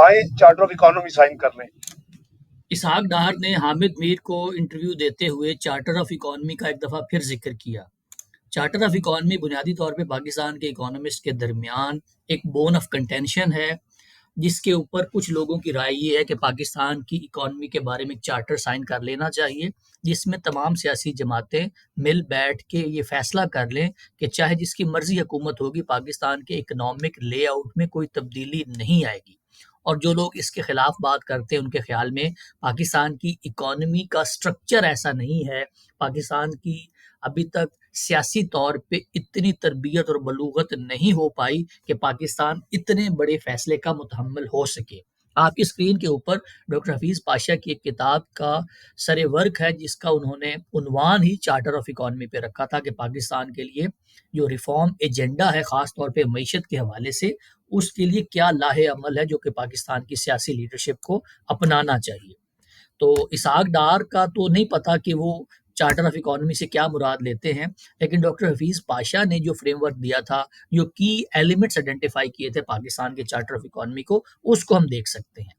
آئے charter of economy sign کر لیں۔ اسحاق ڈار نے حامد میر کو انٹرویو دیتے ہوئے چارٹر آف اکانومی کا ایک دفعہ پھر ذکر کیا۔ چارٹر آف اکانومی بنیادی طور پہ پاکستان کے اکانومسٹ کے درمیان ایک بون آف کنٹینشن ہے، جس کے اوپر کچھ لوگوں کی رائے یہ ہے کہ پاکستان کی اکانومی کے بارے میں چارٹر سائن کر لینا چاہیے، جس میں تمام سیاسی جماعتیں مل بیٹھ کے یہ فیصلہ کر لیں کہ چاہے جس کی مرضی حکومت ہوگی، پاکستان کے اکنامک لے آؤٹ میں کوئی تبدیلی نہیں آئے گی۔ اور جو لوگ اس کے خلاف بات کرتے ہیں، ان کے خیال میں پاکستان کی اکانومی کا سٹرکچر ایسا نہیں ہے، پاکستان کی ابھی تک سیاسی طور پہ اتنی تربیت اور بلوغت نہیں ہو پائی کہ پاکستان اتنے بڑے فیصلے کا متحمل ہو سکے۔ آپ کی اسکرین کے اوپر ڈاکٹر حفیظ پاشا کی ایک کتاب کا سر ورک ہے، جس کا انہوں نے عنوان ہی چارٹر آف اکانومی پہ رکھا تھا کہ پاکستان کے لیے جو ریفارم ایجنڈا ہے، خاص طور پہ معیشت کے حوالے سے، اس کے لیے کیا لاہے عمل ہے جو کہ پاکستان کی سیاسی لیڈرشپ کو اپنانا چاہیے۔ تو اسحاق ڈار کا تو نہیں پتا کہ وہ چارٹر آف اکانومی سے کیا مراد لیتے ہیں، لیکن ڈاکٹر حفیظ پاشا نے جو فریم ورک دیا تھا، جو کی ایلیمنٹس آئیڈینٹیفائی کیے تھے پاکستان کے چارٹر آف اکانومی کو، اس کو ہم دیکھ سکتے ہیں۔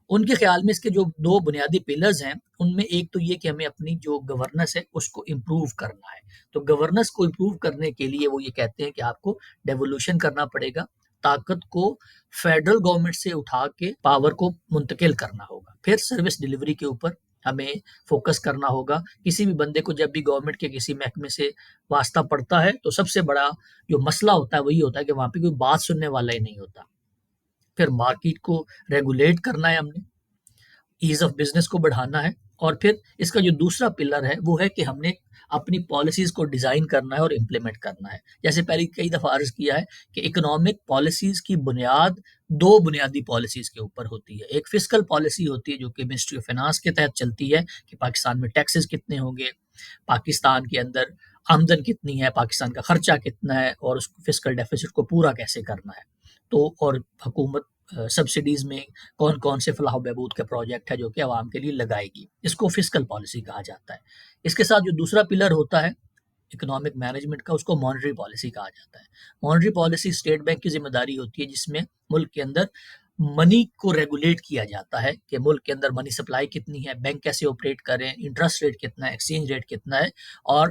ان کے خیال میں اس کے جو دو بنیادی پلرز ہیں، ان میں ایک تو یہ کہ ہمیں اپنی جو گورننس ہے اس کو امپروو کرنا ہے۔ تو گورننس کو امپروو کرنے کے لیے وہ یہ کہتے ہیں کہ آپ کو ڈیولوشن کرنا پڑے گا، طاقت کو فیڈرل گورنمنٹ سے اٹھا کے پاور کو منتقل کرنا ہوگا۔ پھر سروس ڈیلیوری کے اوپر ہمیں فوکس کرنا ہوگا۔ کسی بھی بندے کو جب بھی گورنمنٹ کے کسی محکمے سے واسطہ پڑتا ہے تو سب سے بڑا جو مسئلہ ہوتا ہے وہی ہوتا ہے کہ وہاں پہ کوئی بات سننے والا ہی نہیں ہوتا۔ پھر مارکیٹ کو ریگولیٹ کرنا ہے، ہم نے ایز آف بزنس کو بڑھانا ہے، اور پھر اس کا جو دوسرا پلر ہے وہ ہے کہ ہم نے اپنی پالیسیز کو ڈیزائن کرنا ہے اور امپلیمنٹ کرنا ہے۔ جیسے پہلے کئی دفعہ عرض کیا ہے کہ اکنامک پالیسیز کی بنیاد دو بنیادی پالیسیز کے اوپر ہوتی ہے۔ ایک فسکل پالیسی ہوتی ہے جو کہ منسٹری آف فائنانس کے تحت چلتی ہے کہ پاکستان میں ٹیکسز کتنے ہوں گے، پاکستان کے اندر آمدن کتنی ہے، پاکستان کا خرچہ کتنا ہے، اور اس فسکل ڈیفیسٹ کو پورا کیسے کرنا ہے۔ تو اور حکومت سبسڈیز میں کون کون سے فلاح و بہبود کے پروجیکٹ ہے جو کہ عوام کے لیے لگائے گی، اس کو فسکل پالیسی کہا جاتا ہے۔ اس کے ساتھ جو دوسرا پلر ہوتا ہے اکنامک مینجمنٹ کا، اس کو مانیٹری پالیسی کہا جاتا ہے۔ مانیٹری پالیسی اسٹیٹ بینک کی ذمہ داری ہوتی ہے، جس میں ملک کے اندر منی کو ریگولیٹ کیا جاتا ہے کہ ملک کے اندر منی سپلائی کتنی ہے، بینک کیسے آپریٹ کریں، انٹرسٹ ریٹ کتنا ہے، ایکسچینج ریٹ کتنا ہے، اور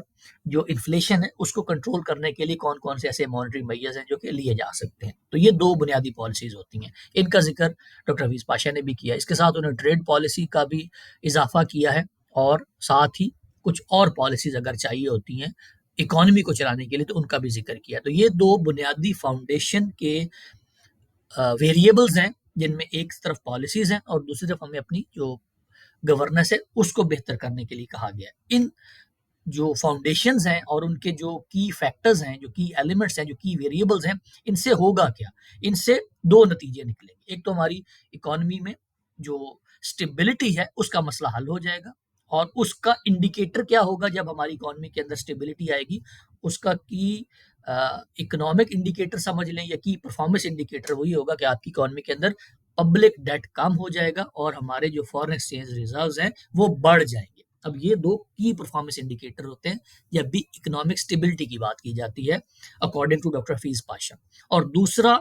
جو انفلیشن ہے اس کو کنٹرول کرنے کے لیے کون کون سے ایسے مانیٹری میجرز ہیں جو کہ لیے جا سکتے ہیں۔ تو یہ دو بنیادی پالیسیز ہوتی ہیں، ان کا ذکر ڈاکٹر حفیظ پاشا نے بھی کیا۔ اس کے ساتھ انہوں نے ٹریڈ پالیسی کا بھی اضافہ کیا ہے، اور ساتھ ہی کچھ اور پالیسیز اگر چاہیے ہوتی ہیں اکانومی کو چلانے کے لیے تو ان کا بھی ذکر کیا۔ تو یہ دو بنیادی فاؤنڈیشن کے ویریبلز ہیں، جن میں ایک طرف پالیسیز ہیں اور دوسری طرف ہمیں اپنی جو گورننس ہے اس کو بہتر کرنے کے لیے کہا گیا ہے۔ ان جو فاؤنڈیشنز ہیں اور ان کے جو کی فیکٹرز ہیں، جو کی ایلیمنٹس ہیں، جو کی ویریبلز ہیں، ان سے ہوگا کیا؟ ان سے دو نتیجے نکلیں گے۔ ایک تو ہماری اکانومی میں جو سٹیبلٹی ہے اس کا مسئلہ حل ہو جائے گا، اور اس کا انڈیکیٹر کیا ہوگا جب ہماری اکانومی کے اندر سٹیبلٹی آئے گی؟ اس کا کی اکنامک انڈیکیٹر سمجھ لیں یا کی پرفارمنس انڈیکیٹر وہی ہوگا کہ آپ کی اکانومی کے اندر پبلک ڈیٹ کم ہو جائے گا اور ہمارے جو فارن ایکسچینج ریزروز ہیں وہ بڑھ جائیں گے۔ اب یہ دو کی پرفارمنس انڈیکیٹر ہوتے ہیں جب بھی اکنامک سٹیبلٹی کی بات کی جاتی ہے according to doctor Hafeez Pasha. اور دوسرا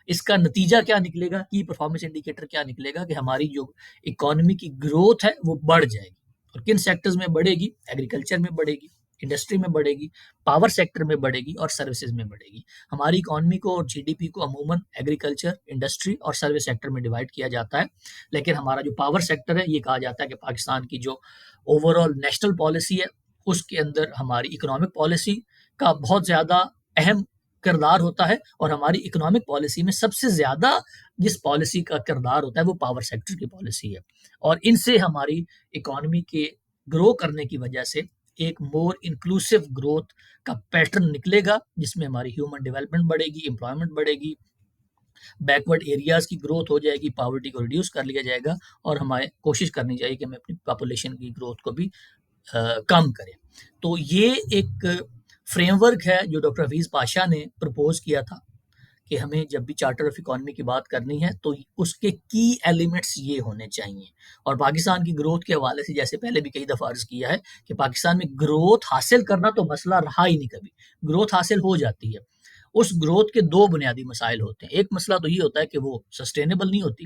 اس کا نتیجہ کیا نکلے گا، کی پرفارمنس انڈیکیٹر کیا نکلے گا کہ ہماری جو اکانومی کی گروتھ ہے وہ بڑھ جائے گی۔ اور کن سیکٹرز میں بڑھے گی؟ ایگریکلچر میں بڑھے گی، انڈسٹری میں بڑھے گی، پاور سیکٹر میں بڑھے گی، اور سروسز میں بڑھے گی۔ ہماری اکانومی کو اور جی ڈی پی کو عموماً ایگریکلچر، انڈسٹری اور سروس سیکٹر میں ڈیوائڈ کیا جاتا ہے، لیکن ہمارا جو پاور سیکٹر ہے یہ کہا جاتا ہے کہ پاکستان کی جو اوور آل نیشنل پالیسی ہے اس کے اندر ہماری اکنامک پالیسی کا بہت زیادہ اہم کردار ہوتا ہے، اور ہماری اکنامک پالیسی میں سب سے زیادہ جس پالیسی کا کردار ہوتا ہے وہ پاور سیکٹر کی پالیسی ہے، اور ان سے ہماری اکانومی کے گرو کرنے کی وجہ سے ایک مور انکلوسیو گروتھ کا پیٹرن نکلے گا، جس میں ہماری ہیومن ڈیولپمنٹ بڑھے گی، امپلائمنٹ بڑھے گی، بیکورڈ ایریاز کی گروتھ ہو جائے گی، پاورٹی کو ریڈیوس کر لیا جائے گا، اور ہمیں کوشش کرنی چاہیے کہ ہمیں اپنی پاپولیشن کی گروتھ کو بھی کم کریں۔ تو یہ ایک فریم ورک ہے جو ڈاکٹر حفیظ پاشا نے پرپوز کیا تھا کہ ہمیں جب بھی چارٹر آف اکانومی کی بات کرنی ہے تو اس کے کی ایلیمنٹس یہ ہونے چاہیے۔ اور پاکستان کی گروتھ کے حوالے سے جیسے پہلے بھی کئی دفعہ عرض کیا ہے کہ پاکستان میں گروتھ حاصل کرنا تو مسئلہ رہا ہی نہیں، کبھی گروتھ حاصل ہو جاتی ہے، اس گروتھ کے دو بنیادی مسائل ہوتے ہیں. ایک مسئلہ تو یہ ہوتا ہے کہ وہ سسٹینیبل نہیں ہوتی,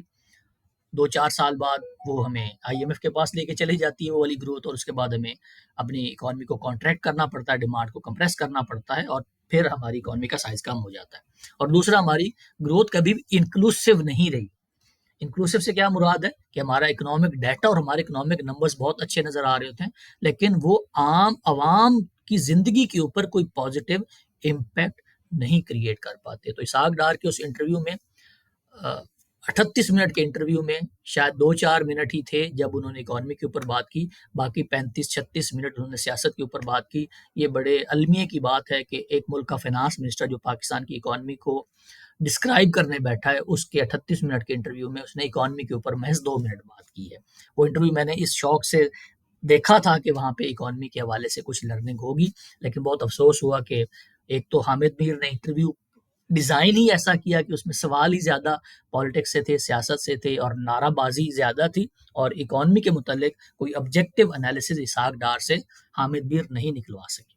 2-4 سال بعد وہ ہمیں آئی ایم ایف کے پاس لے کے چلی جاتی ہے وہ والی گروتھ, اور اس کے بعد ہمیں اپنی اکانومی کو کانٹریکٹ کرنا پڑتا ہے, ڈیمانڈ کو کمپریس کرنا پڑتا ہے, اور پھر ہماری اکانومی کا سائز کم ہو جاتا ہے. اور دوسرا, ہماری گروتھ کبھی بھی انکلوسیو نہیں رہی. انکلوسیو سے کیا مراد ہے کہ ہمارا اکنامک ڈیٹا اور ہمارے اکنامک نمبرز بہت اچھے نظر آ رہے ہوتے ہیں, لیکن وہ عام عوام کی زندگی کے اوپر کوئی پازیٹیو امپیکٹ نہیں کریٹ کر پاتے. تو اسحاق ڈار کے اس انٹرویو میں 38 منٹ کے انٹرویو میں شاید 2-4 منٹ ہی تھے جب انہوں نے اکانومی کے اوپر بات کی, باقی 35-36 منٹ انہوں نے سیاست کے اوپر بات کی. یہ بڑے المیے کی بات ہے کہ ایک ملک کا فائنانس منسٹر جو پاکستان کی اکانومی کو ڈسکرائب کرنے بیٹھا ہے, اس کے 38 منٹ کے انٹرویو میں اس نے اکانومی کے اوپر محض 2 منٹ بات کی ہے. وہ انٹرویو میں نے اس شوق سے دیکھا تھا کہ وہاں پہ اکانومی کے حوالے سے کچھ لرننگ ہوگی, لیکن بہت افسوس ہوا کہ ایک تو حامد میر نے انٹرویو ڈیزائن ہی ایسا کیا کہ اس میں سوال ہی زیادہ پالیٹکس سے تھے, سیاست سے تھے, اور نعرہ بازی زیادہ تھی, اور اکانومی کے متعلق کوئی آبجیکٹیو انالیسز اسحاق ڈار سے حامد میر نہیں نکلوا سکے.